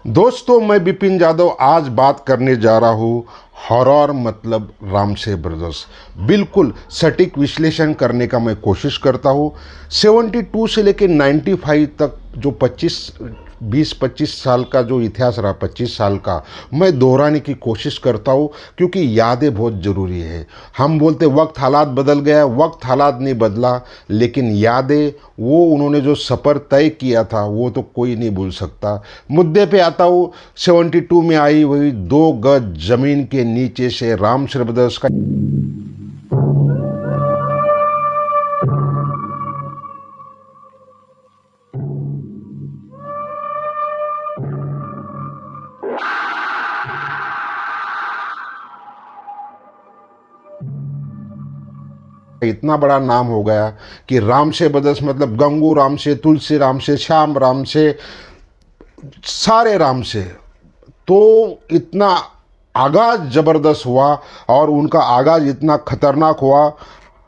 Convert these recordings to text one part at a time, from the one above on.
दोस्तों, मैं विपिन जादव आज बात करने जा रहा हूँ हॉरर मतलब रामसे ब्रदर्स। बिल्कुल सटीक विश्लेषण करने का मैं कोशिश करता हूँ। 72 से लेकर 95 तक जो 20-25 साल का जो इतिहास रहा, 25 साल का, मैं दोहराने की कोशिश करता हूँ क्योंकि यादें बहुत ज़रूरी है। हम बोलते वक्त हालात बदल गया, वक्त हालात नहीं बदला, लेकिन यादें, वो उन्होंने जो सफ़र तय किया था वो तो कोई नहीं भूल सकता। मुद्दे पे आता हूँ। 72 में आई हुई 2 गज जमीन के नीचे से रामसे ब्रदर्स का इतना बड़ा नाम हो गया कि रामसे ब्रदर्स मतलब गंगू राम से, तुलसी राम से, श्याम राम से, सारे राम से। तो इतना आगाज जबरदस्त हुआ और उनका आगाज इतना खतरनाक हुआ।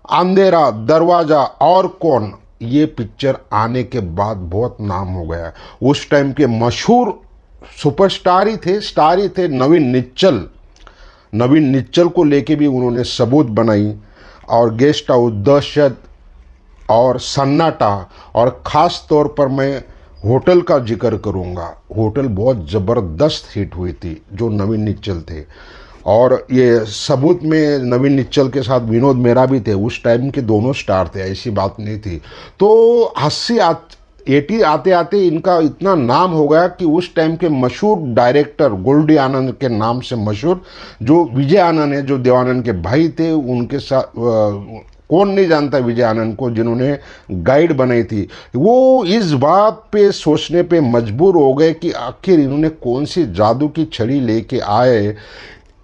अंधेरा दरवाजा और कौन, ये पिक्चर आने के बाद बहुत नाम हो गया। उस टाइम के मशहूर सुपरस्टार ही थे, स्टार ही थे नवीन निच्चल। नवीन निच्चल को लेके भी उन्होंने सबूत बनाई। और गेस्ट हाउस, दहशत और सन्नाटा, और ख़ास तौर पर मैं होटल का जिक्र करूंगा। होटल बहुत ज़बरदस्त हिट हुई थी, जो नवीन निच्चल थे। और ये सबूत में नवीन निच्चल के साथ विनोद मेहरा भी थे। उस टाइम के दोनों स्टार थे, ऐसी बात नहीं थी। तो 80 आते आते इनका इतना नाम हो गया कि उस टाइम के मशहूर डायरेक्टर, गोल्डी आनंद के नाम से मशहूर, जो विजय आनंद है, जो देवानंद के भाई थे, उनके साथ कौन नहीं जानता विजय आनंद को, जिन्होंने गाइड बनाई थी। वो इस बात पे सोचने पे मजबूर हो गए कि आखिर इन्होंने कौन सी जादू की छड़ी लेके आए।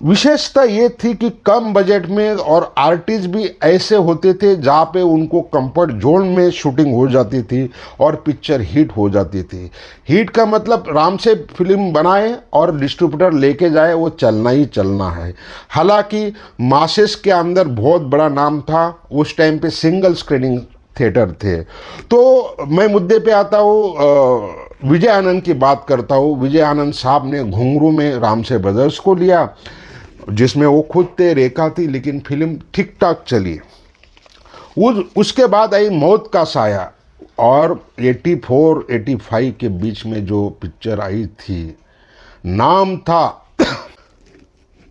विशेषता ये थी कि कम बजट में, और आर्टिस्ट भी ऐसे होते थे जहाँ पे उनको कंफर्ट जोन में शूटिंग हो जाती थी और पिक्चर हिट हो जाती थी। हिट का मतलब राम से फिल्म बनाए और डिस्ट्रीब्यूटर लेके जाए, वो चलना ही चलना है। हालांकि मासेस के अंदर बहुत बड़ा नाम था। उस टाइम पे सिंगल स्क्रीनिंग थिएटर थे। तो मैं मुद्दे पे आता हूँ, विजय आनंद की बात करता हूँ। विजय आनंद साहब ने घुंघरू में रामसे ब्रदर्स को लिया, जिसमें वो खुद थे, रेखा थी, लेकिन फिल्म ठीक ठाक चली। उसके बाद आई मौत का साया, और 84-85 के बीच में जो पिक्चर आई थी, नाम था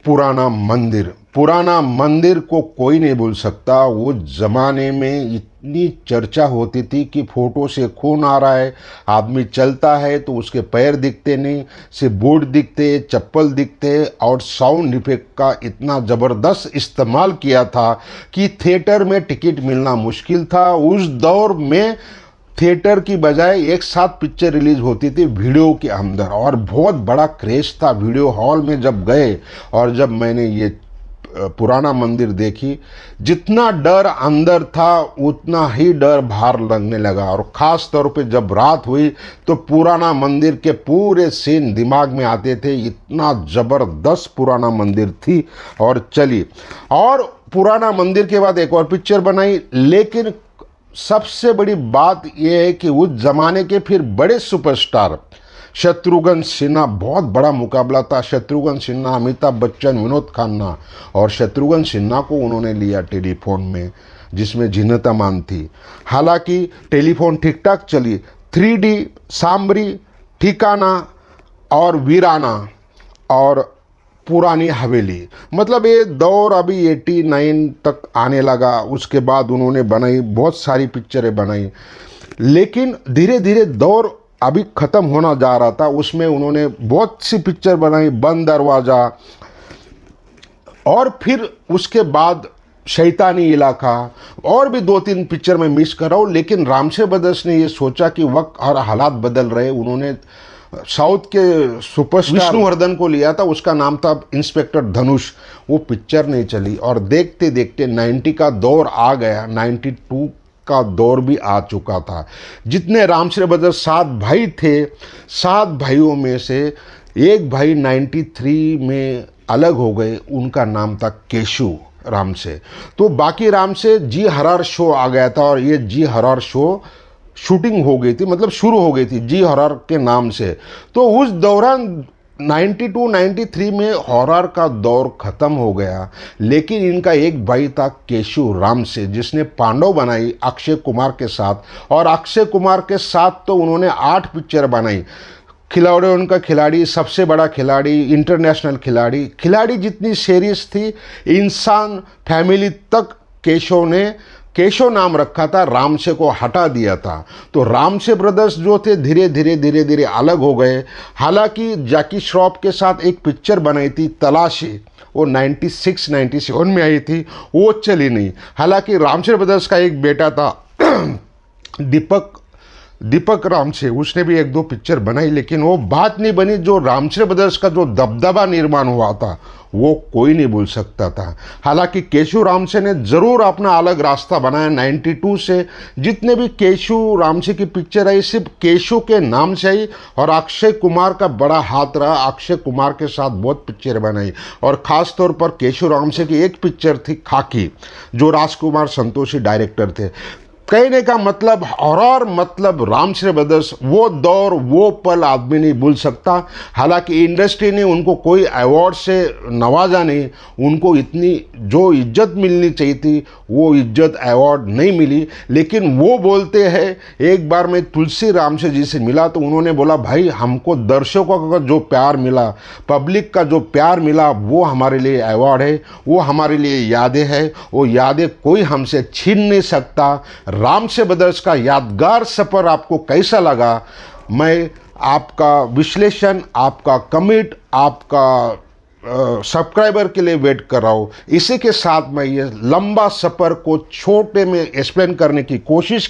पुराना मंदिर। पुराना मंदिर को कोई नहीं भूल सकता। वो ज़माने में इतनी चर्चा होती थी कि फोटो से खून आ रहा है, आदमी चलता है तो उसके पैर दिखते नहीं, सिर्फ बूट दिखते, चप्पल दिखते, और साउंड इफेक्ट का इतना ज़बरदस्त इस्तेमाल किया था कि थिएटर में टिकट मिलना मुश्किल था। उस दौर में थिएटर की बजाय एक साथ पिक्चर रिलीज होती थी वीडियो के अंदर, और बहुत बड़ा क्रेज था वीडियो हॉल में जब गए। और जब मैंने ये पुराना मंदिर देखी, जितना डर अंदर था उतना ही डर बाहर लगने लगा। और ख़ास तौर पे जब रात हुई तो पुराना मंदिर के पूरे सीन दिमाग में आते थे। इतना ज़बरदस्त पुराना मंदिर थी और चली। और पुराना मंदिर के बाद एक और पिक्चर बनाई, लेकिन सबसे बड़ी बात यह है कि उस जमाने के फिर बड़े सुपरस्टार शत्रुघ्न सिन्हा, बहुत बड़ा मुकाबला था। शत्रुघ्न सिन्हा, अमिताभ बच्चन, विनोद खन्ना। और शत्रुघ्न सिन्हा को उन्होंने लिया टेलीफोन में, जिसमें जीनत अमान थी। हालांकि टेलीफोन ठीक ठाक चली। 3D, सांबरी, ठिकाना और वीराना और पुरानी हवेली, मतलब ये दौर अभी 89 तक आने लगा। उसके बाद उन्होंने बनाई बहुत सारी पिक्चरें बनाई, लेकिन धीरे धीरे दौर अभी ख़त्म होना जा रहा था। उसमें उन्होंने बहुत सी पिक्चर बनाई, बंद दरवाज़ा, और फिर उसके बाद शैतानी इलाका, और भी 2-3 पिक्चर मैं मिस कर रहा हूँ। लेकिन रामसे ब्रदर्स ने ये सोचा कि वक्त और हालात बदल रहे। उन्होंने साउथ के सुपरस्टार विष्णुवर्धन को लिया था, उसका नाम था इंस्पेक्टर धनुष। वो पिक्चर नहीं चली, और देखते देखते 90 का दौर आ गया। 92 का दौर भी आ चुका था। जितने रामसे ब्रदर्स 7 भाई थे, 7 भाइयों में से एक भाई 93 में अलग हो गए, उनका नाम था केशु रामसे। तो बाकी रामसे जी हरर शो आ गया था, और ये जी हरर शो शूटिंग हो गई थी, मतलब शुरू हो गई थी जी हॉरर के नाम से। तो उस दौरान 92-93 में हॉरर का दौर ख़त्म हो गया, लेकिन इनका एक भाई था केशु रामसे, जिसने पांडव बनाई अक्षय कुमार के साथ, और अक्षय कुमार के साथ तो उन्होंने 8 पिक्चर बनाई। खिलाड़ी, उनका खिलाड़ी, सबसे बड़ा खिलाड़ी, इंटरनेशनल खिलाड़ी, खिलाड़ी जितनी सीरीज थी, इंसान, फैमिली तक केशव नाम रखा था, रामसे को हटा दिया था। तो रामसे ब्रदर्स जो थे धीरे धीरे अलग हो गए। हालांकि जैकी श्रॉफ के साथ एक पिक्चर बनाई थी तलाशी, वो 96-97 में आई थी, वो चली नहीं। हालांकि रामसे ब्रदर्स का एक बेटा था दीपक रामसे, उसने भी 1-2 पिक्चर बनाई, लेकिन वो बात नहीं बनी। जो रामसे ब्रदर्स का जो दबदबा निर्माण हुआ था वो कोई नहीं भूल सकता था। हालांकि केशु रामसे ने ज़रूर अपना अलग रास्ता बनाया 92 से। जितने भी केशु रामसे की पिक्चर आई सिर्फ केशु के नाम से आई, और अक्षय कुमार का बड़ा हाथ रहा, अक्षय कुमार के साथ बहुत पिक्चर बनाई। और ख़ास तौर पर केशु रामसे की एक पिक्चर थी खाकी, जो राजकुमार संतोषी डायरेक्टर थे। कहने का मतलब हॉरर मतलब रामसे ब्रदर्स, वो दौर वो पल आदमी नहीं भूल सकता। हालांकि इंडस्ट्री ने उनको कोई अवार्ड से नवाजा नहीं, उनको इतनी जो इज्जत मिलनी चाहिए थी वो इज्जत अवार्ड नहीं मिली। लेकिन वो बोलते हैं, एक बार मैं तुलसी रामसे जी से मिला तो उन्होंने बोला, भाई हमको दर्शकों का जो प्यार मिला, पब्लिक का जो प्यार मिला, वो हमारे लिए अवार्ड है, वो हमारे लिए यादें हैं, वो यादें कोई हमसे छीन नहीं सकता। रामसे ब्रदर्स का यादगार सफ़र आपको कैसा लगा? मैं आपका विश्लेषण, आपका कमेंट, आपका सब्सक्राइबर के लिए वेट कर रहा हूँ। इसी के साथ मैं ये लंबा सफ़र को छोटे में एक्सप्लेन करने की कोशिश